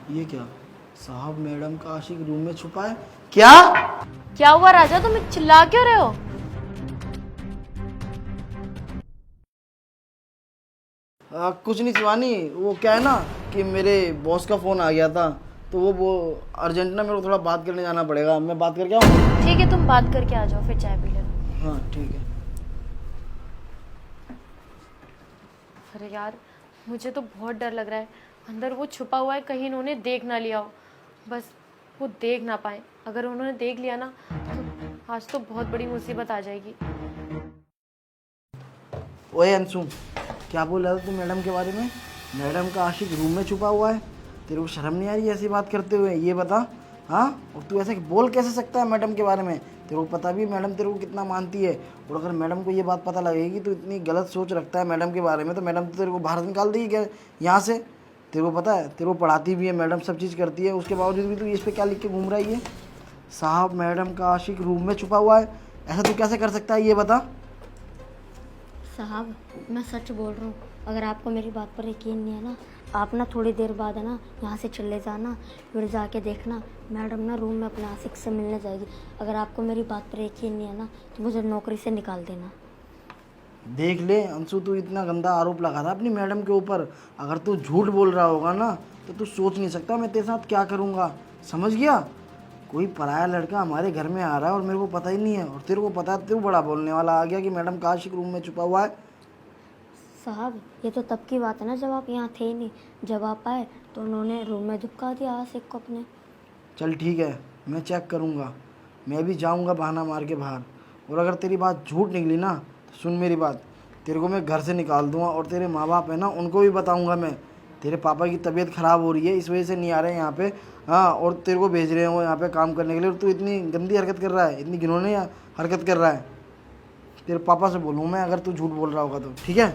ये क्या? साहब मैडम का आशिक रूम में छुपा है क्या? क्या हुआ राजा, तुम चिल्ला क्यों रहे हो? कुछ नहीं शिवानी, वो क्या है ना कि मेरे बॉस का फ़ोन आ गया था, तो वो अर्जेंट ना मेरे को थोड़ा बात करने जाना पड़ेगा। मैं बात करके आऊँ? ठीक है, तुम बात करके आ जाओ, फिर चाय पी लेना। हाँ ठीक है। अरे यार, मुझे तो बहुत डर लग रहा है। अंदर वो छुपा हुआ है, कहीं इन्होंने देख ना लिया हो। बस वो देख ना पाए। अगर उन्होंने देख लिया ना तो आज तो बहुत बड़ी मुसीबत आ जाएगी। ओए अंशु, क्या बोल रहा था तू मैडम के बारे में? मैडम का आशिक रूम में छुपा हुआ है? तेरे को शर्म नहीं आ रही ऐसी बात करते हुए? ये बता। हाँ, और तू ऐसे बोल कैसे सकता है मैडम के बारे में? तेरे को पता भी मैडम तेरे को कितना मानती है, और अगर मैडम को ये बात पता लगेगी तो इतनी गलत सोच रखता है मैडम के बारे में, तो मैडम तो तेरे को बाहर निकाल देगी क्या यहाँ से? तेरे को पता है, तेरे को पढ़ाती भी है मैडम, सब चीज़ करती है, उसके बावजूद भी तू इस पर क्या लिख के घूम रहा है? ये साहब मैडम का आशिक रूम में छुपा हुआ है, ऐसा तू कैसे कर सकता है? ये बता। साहब मैं सच बोल रहा हूँ, अगर आपको मेरी बात पर यकीन नहीं है ना, आप ना थोड़ी देर बाद है ना यहाँ से चले जाना, फिर जाके देखना मैडम ना रूम में अपने आशिक से मिलने जाएगी। अगर आपको मेरी बात पर यकीन नहीं है ना तो मुझे नौकरी से निकाल देना। देख ले अंशु, तू इतना गंदा आरोप लगा रहा अपनी मैडम के ऊपर। अगर तू झूठ बोल रहा होगा ना तो तू सोच नहीं सकता मैं तेरे साथ क्या करूँगा, समझ गया? कोई पराया लड़का हमारे घर में आ रहा है और मेरे को पता ही नहीं है, और तेरे को पता है, तू बड़ा बोलने वाला आ गया कि मैडम का आशिक रूम में छुपा हुआ है। साहब ये तो तब की बात है ना जब आप यहाँ थे ही नहीं, जब आप आए तो उन्होंने रूम में दुबका दिया आशिक को अपने। चल ठीक है, मैं चेक करूँगा, मैं भी जाऊँगा बहाना मार के बाहर, और अगर तेरी बात झूठ निकली ना तो सुन मेरी बात, तेरे को मैं घर से निकाल दूँगा, और तेरे माँ बाप है ना उनको भी बताऊँगा मैं तेरे पापा की तबीयत ख़राब हो रही है, इस वजह से नहीं आ रहे हैं यहाँ पे। हाँ, और तेरे को भेज रहे हो यहाँ पे काम करने के लिए, और तू इतनी गंदी हरकत कर रहा है, इतनी घिनौनी हरकत कर रहा है। तेरे पापा से बोलूँ मैं अगर तू झूठ बोल रहा होगा तो, ठीक है?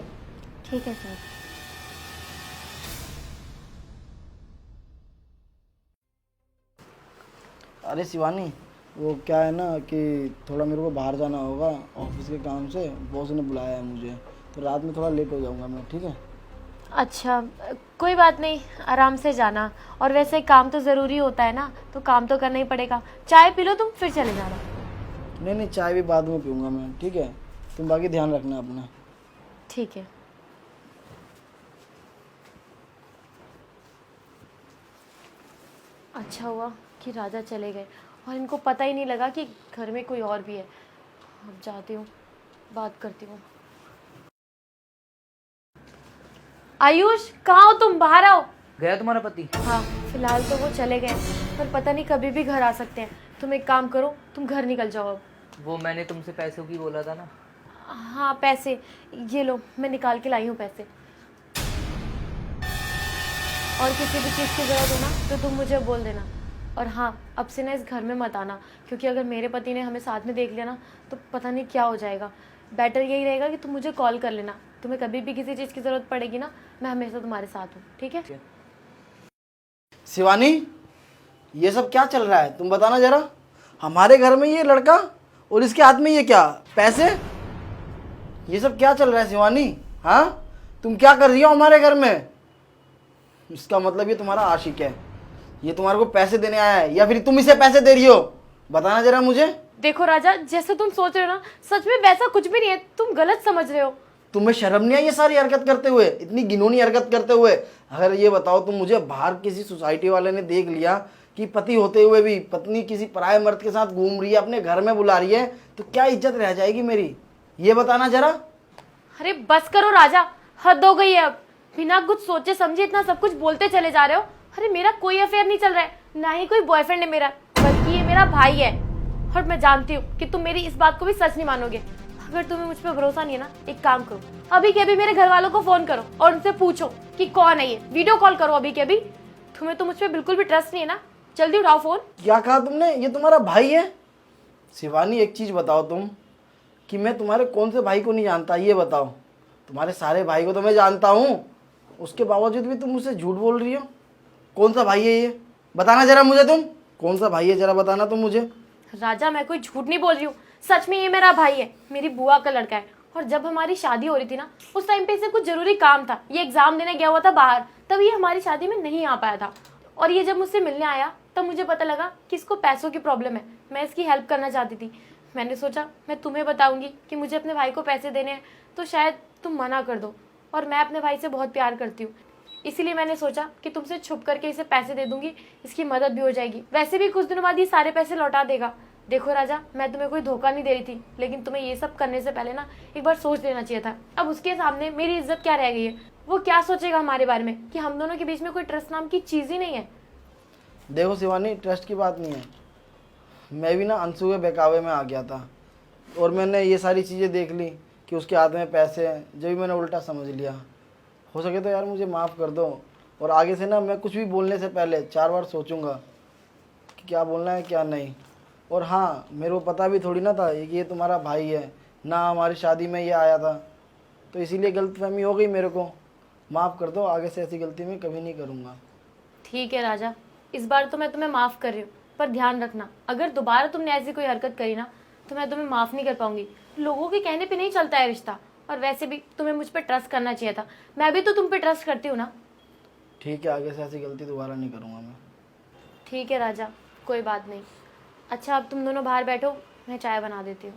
ठीक है सर। अरे शिवानी, वो क्या है ना कि थोड़ा मेरे को बाहर जाना होगा ऑफिस के काम से, बॉस ने बुलाया है मुझे, तो रात में थोड़ा लेट हो जाऊंगा मैं, ठीक है? अच्छा, कोई बात नहीं, आराम से जाना। और वैसे काम तो ज़रूरी होता है ना, तो काम तो करना ही पड़ेगा। चाय पी लो तुम, फिर चले जाना। नहीं नहीं, चाय भी बाद में पीऊँगा मैं, ठीक है? तुम बाकी ध्यान रखना अपना। ठीक है। अच्छा हुआ कि राजा चले गए और इनको पता ही नहीं लगा कि घर में कोई और भी है। अब जाती हूँ, बात करती हूँ। आयुष, कहाँ हो तुम? बाहर आओ। गया तुम्हारा पति? हाँ, फिलहाल तो वो चले गए, पर पता नहीं कभी भी घर आ सकते हैं। तुम एक काम करो, तुम घर निकल जाओ अब। वो मैंने तुमसे पैसों की बोला था ना। हाँ पैसे, ये लो, मैं निकाल के लाई हूँ पैसे। और किसी भी चीज़ की ज़रूरत हो ना तो तुम मुझे बोल देना। और हाँ, अब से ना इस घर में मत आना, क्योंकि अगर मेरे पति ने हमें साथ में देख लिया ना तो पता नहीं क्या हो जाएगा। बेटर यही रहेगा कि तुम मुझे कॉल कर लेना। तुम्हें कभी भी किसी चीज़ की ज़रूरत पड़ेगी ना, मैं हमेशा तुम्हारे साथ हूँ, ठीक है? शिवानी, ये सब क्या चल रहा है तुम बताना जरा। हमारे घर में ये लड़का और इसके हाथ में ये क्या, पैसे? ये सब क्या चल रहा है शिवानी? हाँ, तुम क्या कर रही हो हमारे घर में? इसका मतलब ये तुम्हारा आशिक है, ये तुम्हारे को पैसे देने आया है, या फिर तुम इसे पैसे दे रही हो? बताना जरा मुझे। देखो राजा, जैसे तुम सोच रहे हो ना, सच में वैसा कुछ भी नहीं है। तुम गलत समझ रहे हो। तुम्हें शर्म नहीं आई ये सारी हरकत करते हुए, इतनी घिनौनी हरकत करते हुए? अगर ये बताओ तुम मुझे बाहर किसी सोसाइटी वाले ने देख लिया कि पति होते हुए भी पत्नी किसी पराये मर्द के साथ घूम रही है, अपने घर में बुला रही है, तो क्या इज्जत रह जाएगी मेरी? ये बताना जरा। अरे बस करो राजा, हद हो गई है अब। बिना कुछ सोचे समझे इतना सब कुछ बोलते चले जा रहे हो। अरे मेरा कोई अफेयर नहीं चल रहा है, ना ही कोई बॉयफ्रेंड है मेरा, बल्कि ये मेरा भाई है। और मैं जानती हूँ कि तुम मेरी इस बात को भी सच नहीं मानोगे। अगर तुम्हें मुझ पर भरोसा नहीं है ना, एक काम करो, अभी के अभी मेरे घर वालों को फोन करो और उनसे पूछो कि कौन है ये। वीडियो कॉल करो अभी के अभी। तुम्हें तो मुझ पर बिल्कुल भी ट्रस्ट नहीं है ना, जल्दी उठाओ फोन। क्या कहा तुमने? ये तुम्हारा भाई है? शिवानी एक चीज़ बताओ तुम, कि मैं तुम्हारे कौन से भाई को नहीं जानता, ये बताओ। तुम्हारे सारे भाई को तो मैं जानता हूँ, उसके बावजूद भी तुम मुझसे झूठ बोल रही हो। कौन सा भाई है ये? बताना जरा मुझे, तुम कौन सा भाई है जरा बताना तुम मुझे। राजा, मैं कोई झूठ नहीं बोल रही हूँ, सच में ये मेरा भाई है, मेरी बुआ का लड़का है। और जब हमारी शादी हो रही थी ना, उस टाइम पे इसे कुछ जरूरी काम था, ये एग्जाम देने गया हुआ था बाहर, तब ये हमारी शादी में नहीं आ पाया था। और ये जब मुझसे मिलने आया तब मुझे पता लगा कि इसको पैसों की प्रॉब्लम है। मैं इसकी हेल्प करना चाहती थी। मैंने सोचा मैं तुम्हें बताऊंगी कि मुझे अपने भाई को पैसे देने हैं, तो शायद तुम मना कर दो। और मैं अपने भाई से बहुत प्यार करती हूँ, इसीलिए मैंने सोचा कि तुमसे छुप करके इसे पैसे दे दूंगी, इसकी मदद भी हो जाएगी। वैसे भी कुछ दिनों बाद ये सारे पैसे लौटा देगा। देखो राजा, मैं तुम्हें कोई धोखा नहीं दे रही थी, लेकिन तुम्हें ये सब करने से पहले ना एक बार सोच लेना चाहिए था। अब उसके सामने मेरी इज्जत क्या रह गई है? वो क्या सोचेगा हमारे बारे में कि हम दोनों के बीच में कोई ट्रस्ट नाम की चीज़ ही नहीं है। देखो शिवानी, ट्रस्ट की बात नहीं है। मैं भी ना अंशु के बहकावे में आ गया था और मैंने ये सारी चीज़ें देख ली कि उसके हाथ में पैसे हैं, जब भी मैंने उल्टा समझ लिया। हो सके तो यार मुझे माफ़ कर दो, और आगे से ना मैं कुछ भी बोलने से पहले 4 बार सोचूंगा कि क्या बोलना है क्या नहीं। और हाँ, मेरे को पता भी थोड़ी ना था कि ये तुम्हारा भाई है, ना हमारी शादी में ये आया था, तो इसीलिए गलतफहमी हो गई मेरे को। माफ़ कर दो, आगे से ऐसी गलती मैं कभी नहीं करूँगा। ठीक है राजा, इस बार तो मैं तुम्हें माफ़ कर रही हूँ, पर ध्यान रखना अगर दोबारा तुमने ऐसी कोई हरकत करी ना तो मैं तुम्हें माफ़ नहीं कर पाऊंगी। लोगों के कहने पे नहीं चलता है रिश्ता, और वैसे भी तुम्हें मुझ पर ट्रस्ट करना चाहिए था। मैं भी तो तुम पे ट्रस्ट करती हूँ ना। ठीक है, आगे से ऐसी गलती दोबारा नहीं करूँगा मैं। ठीक है राजा, कोई बात नहीं। अच्छा, अब तुम दोनों बाहर बैठो, मैं चाय बना देती हूँ।